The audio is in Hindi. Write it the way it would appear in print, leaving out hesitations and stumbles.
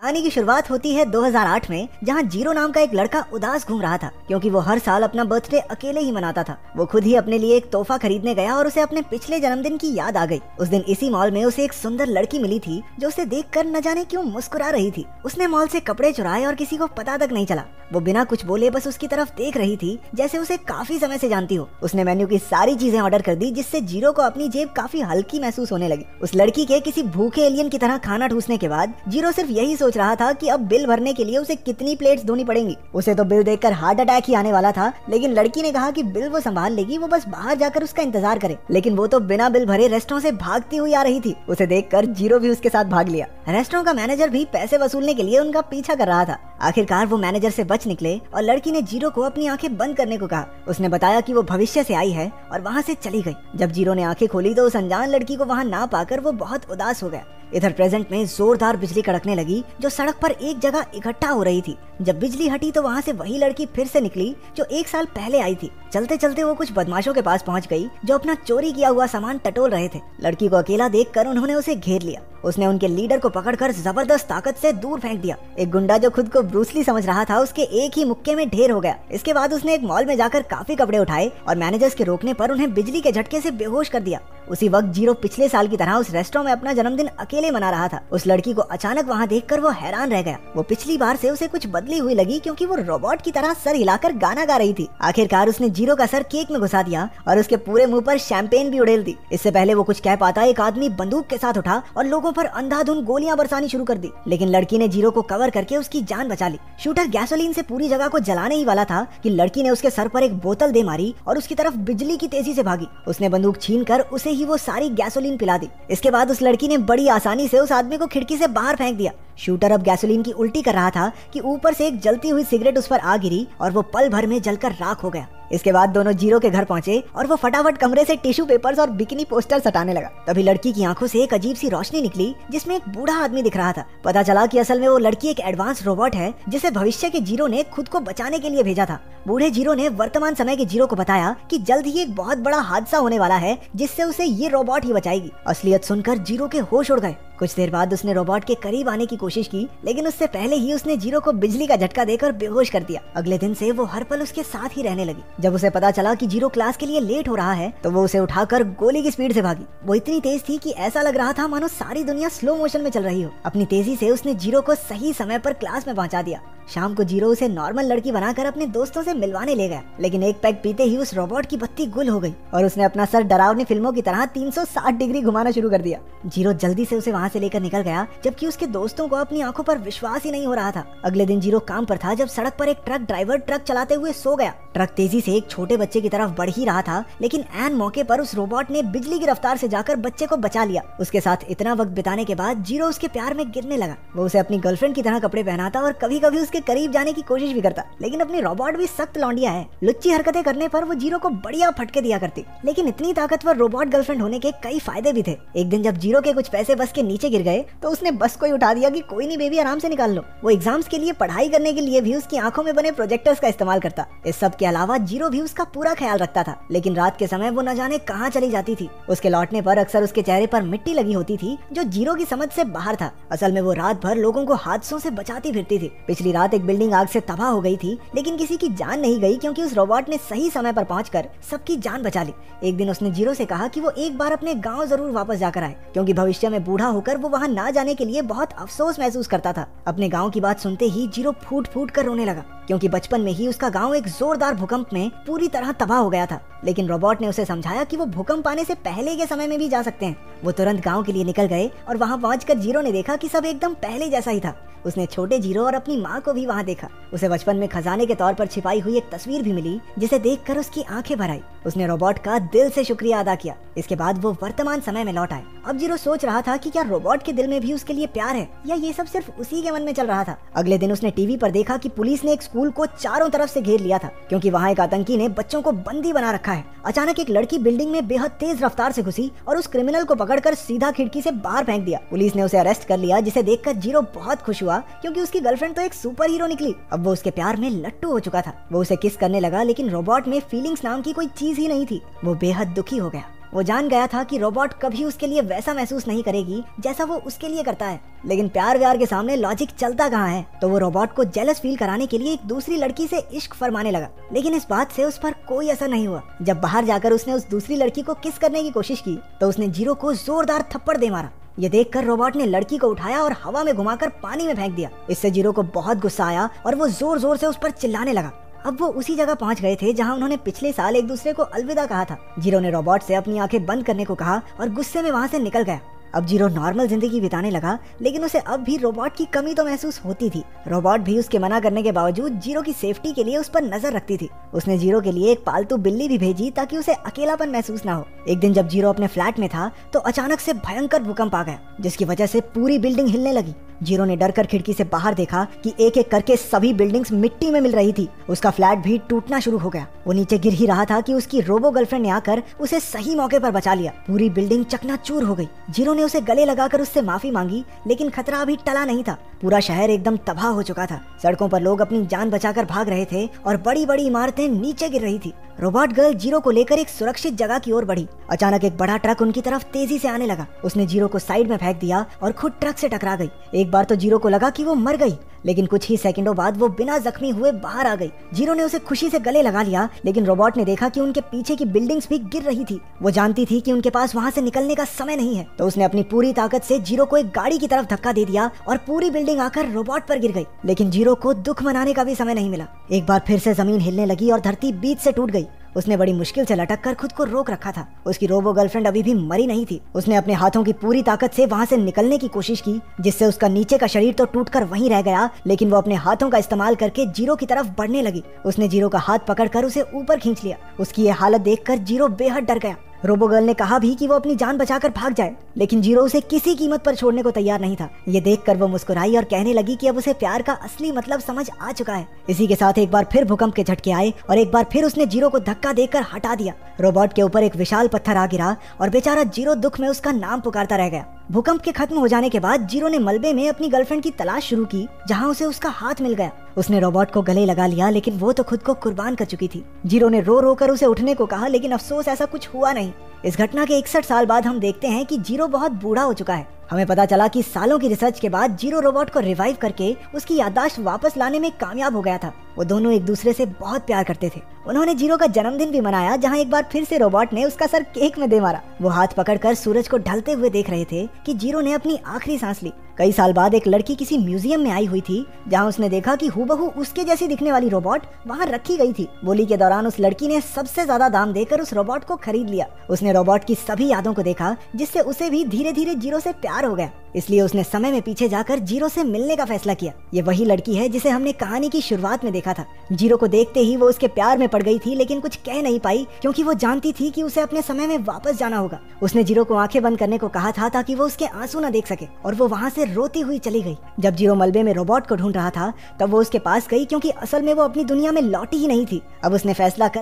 कहानी की शुरुआत होती है 2008 में, जहां जीरो नाम का एक लड़का उदास घूम रहा था क्योंकि वो हर साल अपना बर्थडे अकेले ही मनाता था। वो खुद ही अपने लिए एक तोहफा खरीदने गया और उसे अपने पिछले जन्मदिन की याद आ गई। उस दिन इसी मॉल में उसे एक सुंदर लड़की मिली थी जो उसे देखकर न जाने क्यों मुस्कुरा रही थी। उसने मॉल से कपड़े चुराए और किसी को पता तक नहीं चला। वो बिना कुछ बोले बस उसकी तरफ देख रही थी जैसे उसे काफी समय से जानती हो। उसने मेन्यू की सारी चीजें ऑर्डर कर दी जिससे जीरो को अपनी जेब काफी हल्की महसूस होने लगी। उस लड़की के किसी भूखे एलियन की तरह खाना ठूसने के बाद जीरो सिर्फ यही सोच रहा था कि अब बिल भरने के लिए उसे कितनी प्लेट्स धोनी पड़ेंगी। उसे तो बिल देखकर हार्ट अटैक ही आने वाला था, लेकिन लड़की ने कहा कि बिल वो संभाल लेगी, वो बस बाहर जाकर उसका इंतजार करे। लेकिन वो तो बिना बिल भरे रेस्टोरेंट से भागती हुई आ रही थी। उसे देखकर जीरो भी उसके साथ भाग लिया। रेस्टोरेंट का मैनेजर भी पैसे वसूलने के लिए उनका पीछा कर रहा था। आखिरकार वो मैनेजर से बच निकले और लड़की ने जीरो को अपनी आंखें बंद करने को कहा। उसने बताया कि वो भविष्य से आई है और वहाँ से चली गई। जब जीरो ने आंखें खोली तो उस अनजान लड़की को वहाँ ना पाकर वो बहुत उदास हो गया। इधर प्रेजेंट में जोरदार बिजली कड़कने लगी जो सड़क पर एक जगह इकट्ठा हो रही थी। जब बिजली हटी तो वहाँ से वही लड़की फिर से निकली जो एक साल पहले आई थी। चलते चलते वो कुछ बदमाशों के पास पहुँच गई जो अपना चोरी किया हुआ सामान टटोल रहे थे। लड़की को अकेला देखकर उन्होंने उसे घेर लिया। उसने उनके लीडर को पकड़कर जबरदस्त ताकत से दूर फेंक दिया। एक गुंडा जो खुद को ब्रूसली समझ रहा था उसके एक ही मुक्के में ढेर हो गया। इसके बाद उसने एक मॉल में जाकर काफी कपड़े उठाए और मैनेजर्स के रोकने पर उन्हें बिजली के झटके से बेहोश कर दिया। उसी वक्त जीरो पिछले साल की तरह उस रेस्टोरेंट में अपना जन्मदिन अकेले मना रहा था। उस लड़की को अचानक वहाँ देखकर वो हैरान रह गया। वो पिछली बार से उसे कुछ बदली हुई लगी क्योंकि वो रोबोट की तरह सर हिलाकर गाना गा रही थी। आखिरकार उसने जीरो का सर केक में घुसा दिया और उसके पूरे मुंह पर शैंपेन भी उड़ेल दी। इससे पहले वो कुछ कह पाता एक आदमी बंदूक के साथ उठा और लोगों पर अंधाधुंध गोलियां बरसानी शुरू कर दी, लेकिन लड़की ने जीरो को कवर करके उसकी जान बचा ली। शूटर गैसोलीन से पूरी जगह को जलाने ही वाला था कि लड़की ने उसके सर पर एक बोतल दे मारी और उसकी तरफ बिजली की तेजी से भागी। उसने बंदूक छीनकर उसे ही वो सारी गैसोलीन पिला दी। इसके बाद उस लड़की ने बड़ी आसानी से उस आदमी को खिड़की से बाहर फेंक दिया। शूटर अब गैसोलीन की उल्टी कर रहा था कि ऊपर से एक जलती हुई सिगरेट उस पर आ गिरी और वो पल भर में जलकर राख हो गया। इसके बाद दोनों जीरो के घर पहुंचे और वो फटाफट कमरे से टिश्यू पेपर्स और बिकिनी पोस्टर्स हटाने लगा। तभी लड़की की आंखों से एक अजीब सी रोशनी निकली जिसमें एक बूढ़ा आदमी दिख रहा था। पता चला कि असल में वो लड़की एक एडवांस रोबोट है जिसे भविष्य के जीरो ने खुद को बचाने के लिए भेजा था। बूढ़े जीरो ने वर्तमान समय के जीरो को बताया कि जल्द ही एक बहुत बड़ा हादसा होने वाला है जिससे उसे ये रोबोट ही बचाएगी। असलियत सुनकर जीरो के होश उड़ गए। कुछ देर बाद उसने रोबोट के करीब आने की कोशिश की, लेकिन उससे पहले ही उसने जीरो को बिजली का झटका देकर बेहोश कर दिया। अगले दिन से वो हर पल उसके साथ ही रहने लगी। जब उसे पता चला कि जीरो क्लास के लिए लेट हो रहा है तो वो उसे उठाकर गोली की स्पीड से भागी। वो इतनी तेज थी कि ऐसा लग रहा था मानो सारी दुनिया स्लो मोशन में चल रही हो। अपनी तेजी से उसने जीरो को सही समय पर क्लास में पहुंचा दिया। शाम को जीरो उसे नॉर्मल लड़की बनाकर अपने दोस्तों से मिलवाने ले गया, लेकिन एक पैक पीते ही उस रोबोट की बत्ती गुल हो गई और उसने अपना सर डरावनी फिल्मों की तरह 360 डिग्री घुमाना शुरू कर दिया। जीरो जल्दी से उसे वहाँ से लेकर निकल गया, जबकि उसके दोस्तों को अपनी आंखों पर विश्वास ही नहीं हो रहा था। अगले दिन जीरो काम पर था जब सड़क पर एक ट्रक ड्राइवर ट्रक चलाते हुए सो गया। ट्रक तेजी से एक छोटे बच्चे की तरफ बढ़ ही रहा था, लेकिन ऐन मौके पर उस रोबोट ने बिजली की रफ्तार से जाकर बच्चे को बचा लिया। उसके साथ इतना वक्त बिताने के बाद जीरो उसके प्यार में गिरने लगा। वो उसे अपनी गर्लफ्रेंड की तरह कपड़े पहनाता और कभी कभी उसके करीब जाने की कोशिश भी करता, लेकिन अपनी रोबोट भी सख्त लौंडिया है। लुच्ची हरकतें करने पर वो जीरो को बढ़िया फटके दिया करती, लेकिन इतनी ताकतवर रोबोट गर्लफ्रेंड होने के कई फायदे भी थे। एक दिन जब जीरो के कुछ पैसे बस के नीचे गिर गए तो उसने बस को ही उठा दिया कि कोई नहीं बेबी, आराम से निकाल लो। वो एग्जाम्स के लिए पढ़ाई करने के लिए भी उसकी आंखों में बने प्रोजेक्टर्स का इस्तेमाल करता। इस सब के अलावा जीरो भी उसका पूरा ख्याल रखता था, लेकिन रात के समय वो न जाने कहाँ चली जाती थी। उसके लौटने पर अक्सर उसके चेहरे पर मिट्टी लगी होती थी जो जीरो की समझ से बाहर था। असल में वो रात भर लोगों को हादसों से बचाती फिरती थी। पिछली रात एक बिल्डिंग आग से तबाह हो गई थी, लेकिन किसी की जान नहीं गई क्योंकि उस रोबोट ने सही समय पर पहुंचकर सबकी जान बचा ली। एक दिन उसने जीरो से कहा कि वो एक बार अपने गांव जरूर वापस जाकर आए, क्योंकि भविष्य में बूढ़ा होकर वो वहां ना जाने के लिए बहुत अफसोस महसूस करता था। अपने गांव की बात सुनते ही जीरो फूट फूट कर रोने लगा, क्योंकि बचपन में ही उसका गांव एक जोरदार भूकंप में पूरी तरह तबाह हो गया था। लेकिन रोबोट ने उसे समझाया कि वो भूकंप आने से पहले के समय में भी जा सकते हैं। वो तुरंत गांव के लिए निकल गए और वहां पहुंचकर जीरो ने देखा कि सब एकदम पहले जैसा ही था। उसने छोटे जीरो और अपनी माँ को भी वहाँ देखा। उसे बचपन में खजाने के तौर पर छिपाई हुई एक तस्वीर भी मिली, जिसे देखकर उसकी आंखें भर आई। उसने रोबोट का दिल से शुक्रिया अदा किया। इसके बाद वो वर्तमान समय में लौट आए। अब जीरो सोच रहा था कि क्या रोबोट के दिल में भी उसके लिए प्यार है या ये सब सिर्फ उसी के मन में चल रहा था। अगले दिन उसने टीवी पर देखा कि पुलिस ने एक स्कूल को चारों तरफ से घेर लिया था, क्योंकि वहाँ एक आतंकी ने बच्चों को बंदी बना रखा है। अचानक एक लड़की बिल्डिंग में बेहद तेज रफ्तार से घुसी और उस क्रिमिनल को पकड़कर सीधा खिड़की से बाहर फेंक दिया। पुलिस ने उसे अरेस्ट कर लिया, जिसे देखकर जीरो बहुत खुश हुआ, क्योंकि उसकी गर्लफ्रेंड तो एक सुपर हीरो निकली। अब वो उसके प्यार में लट्टू हो चुका था। वो उसे किस करने लगा, लेकिन रोबोट में फीलिंग्स नाम की कोई चीज ही नहीं थी। वो बेहद दुखी हो गया। वो जान गया था कि रोबोट कभी उसके लिए वैसा महसूस नहीं करेगी जैसा वो उसके लिए करता है। लेकिन प्यार व्यार के सामने लॉजिक चलता कहाँ है। तो वो रोबोट को जेलस फील कराने के लिए एक दूसरी लड़की से इश्क फरमाने लगा, लेकिन इस बात से उस पर कोई असर नहीं हुआ। जब बाहर जाकर उसने उस दूसरी लड़की को किस करने की कोशिश की तो उसने जीरो को जोरदार थप्पड़ दे मारा। ये देखकर रोबोट ने लड़की को उठाया और हवा में घुमाकर पानी में फेंक दिया। इससे जीरो को बहुत गुस्सा आया और वो जोर जोर से उस पर चिल्लाने लगा। अब वो उसी जगह पहुंच गए थे जहां उन्होंने पिछले साल एक दूसरे को अलविदा कहा था। जीरो ने रोबोट से अपनी आंखें बंद करने को कहा और गुस्से में वहां से निकल गया। अब जीरो नॉर्मल जिंदगी बिताने लगा, लेकिन उसे अब भी रोबोट की कमी तो महसूस होती थी। रोबोट भी उसके मना करने के बावजूद जीरो की सेफ्टी के लिए उस पर नजर रखती थी। उसने जीरो के लिए एक पालतू बिल्ली भी भेजी ताकि उसे अकेलापन महसूस ना हो। एक दिन जब जीरो अपने फ्लैट में था तो अचानक से भयंकर भूकंप आ गया, जिसकी वजह से पूरी बिल्डिंग हिलने लगी। जीरो ने डरकर खिड़की से बाहर देखा कि एक एक करके सभी बिल्डिंग्स मिट्टी में मिल रही थी। उसका फ्लैट भी टूटना शुरू हो गया। वो नीचे गिर ही रहा था कि उसकी रोबो गर्लफ्रेंड ने आकर उसे सही मौके पर बचा लिया। पूरी बिल्डिंग चकनाचूर हो गई। जीरो ने उसे गले लगाकर उससे माफी मांगी, लेकिन खतरा अभी टला नहीं था। पूरा शहर एकदम तबाह हो चुका था। सड़कों पर लोग अपनी जान बचाकर भाग रहे थे और बड़ी बड़ी इमारतें नीचे गिर रही थी। रोबोट गर्ल जीरो को लेकर एक सुरक्षित जगह की ओर बढ़ी। अचानक एक बड़ा ट्रक उनकी तरफ तेजी से आने लगा। उसने जीरो को साइड में फेंक दिया और खुद ट्रक से टकरा गई। एक बार तो जीरो को लगा कि वो मर गई, लेकिन कुछ ही सेकंडों बाद वो बिना जख्मी हुए बाहर आ गई। जीरो ने उसे खुशी से गले लगा लिया, लेकिन रोबोट ने देखा कि उनके पीछे की बिल्डिंग्स भी गिर रही थी। वो जानती थी कि उनके पास वहाँ से निकलने का समय नहीं है, तो उसने अपनी पूरी ताकत से जीरो को एक गाड़ी की तरफ धक्का दे दिया और पूरी बिल्डिंग आकर रोबोट पर गिर गई। लेकिन जीरो को दुख मनाने का भी समय नहीं मिला। एक बार फिर से जमीन हिलने लगी और धरती बीच से टूट गई। उसने बड़ी मुश्किल से लटक कर खुद को रोक रखा था। उसकी रोबो गर्लफ्रेंड अभी भी मरी नहीं थी। उसने अपने हाथों की पूरी ताकत से वहां से निकलने की कोशिश की, जिससे उसका नीचे का शरीर तो टूटकर वहीं रह गया, लेकिन वो अपने हाथों का इस्तेमाल करके जीरो की तरफ बढ़ने लगी। उसने जीरो का हाथ पकड़कर उसे ऊपर खींच लिया। उसकी ये हालत देखकर जीरो बेहद डर गया। रोबो गर्ल ने कहा भी कि वो अपनी जान बचाकर भाग जाए, लेकिन जीरो उसे किसी कीमत पर छोड़ने को तैयार नहीं था। ये देखकर वो मुस्कुराई और कहने लगी कि अब उसे प्यार का असली मतलब समझ आ चुका है। इसी के साथ एक बार फिर भूकंप के झटके आए और एक बार फिर उसने जीरो को धक्का देकर हटा दिया। रोबोट के ऊपर एक विशाल पत्थर आ गिरा और बेचारा जीरो दुख में उसका नाम पुकारता रह गया। भूकंप के खत्म हो जाने के बाद जीरो ने मलबे में अपनी गर्लफ्रेंड की तलाश शुरू की, जहां उसे उसका हाथ मिल गया। उसने रोबोट को गले लगा लिया, लेकिन वो तो खुद को कुर्बान कर चुकी थी। जीरो ने रो रो कर उसे उठने को कहा, लेकिन अफसोस ऐसा कुछ हुआ नहीं। इस घटना के 61 साल बाद हम देखते हैं कि जीरो बहुत बूढ़ा हो चुका है। हमें पता चला कि सालों की रिसर्च के बाद जीरो रोबोट को रिवाइव करके उसकी याददाश्त वापस लाने में कामयाब हो गया था। वो दोनों एक दूसरे से बहुत प्यार करते थे। उन्होंने जीरो का जन्मदिन भी मनाया, जहां एक बार फिर से रोबोट ने उसका सर केक में दे मारा। वो हाथ पकड़कर सूरज को ढलते हुए देख रहे थे कि जीरो ने अपनी आखिरी सांस ली। कई साल बाद एक लड़की किसी म्यूजियम में आई हुई थी, जहां उसने देखा कि हूबहू उसके जैसी दिखने वाली रोबोट वहां रखी गई थी। बोली के दौरान उस लड़की ने सबसे ज्यादा दाम देकर उस रोबोट को खरीद लिया। उसने रोबोट की सभी यादों को देखा, जिससे उसे भी धीरे धीरे जीरो से प्यार हो गया। इसलिए उसने समय में पीछे जाकर जीरो से मिलने का फैसला किया। ये वही लड़की है जिसे हमने कहानी की शुरुआत में देखा था। जीरो को देखते ही वो उसके प्यार में पड़ गई थी, लेकिन कुछ कह नहीं पाई, क्योंकि वो जानती थी कि उसे अपने समय में वापस जाना होगा। उसने जीरो को आंखें बंद करने को कहा था ताकि वो उसके आंसू न देख सके, और वो वहाँ से रोती हुई चली गई। जब जीरो मलबे में रोबोट को ढूंढ रहा था, तब वो उसके पास गई, क्योंकि असल में वो अपनी दुनिया में लौटी ही नहीं थी। अब उसने फैसला कर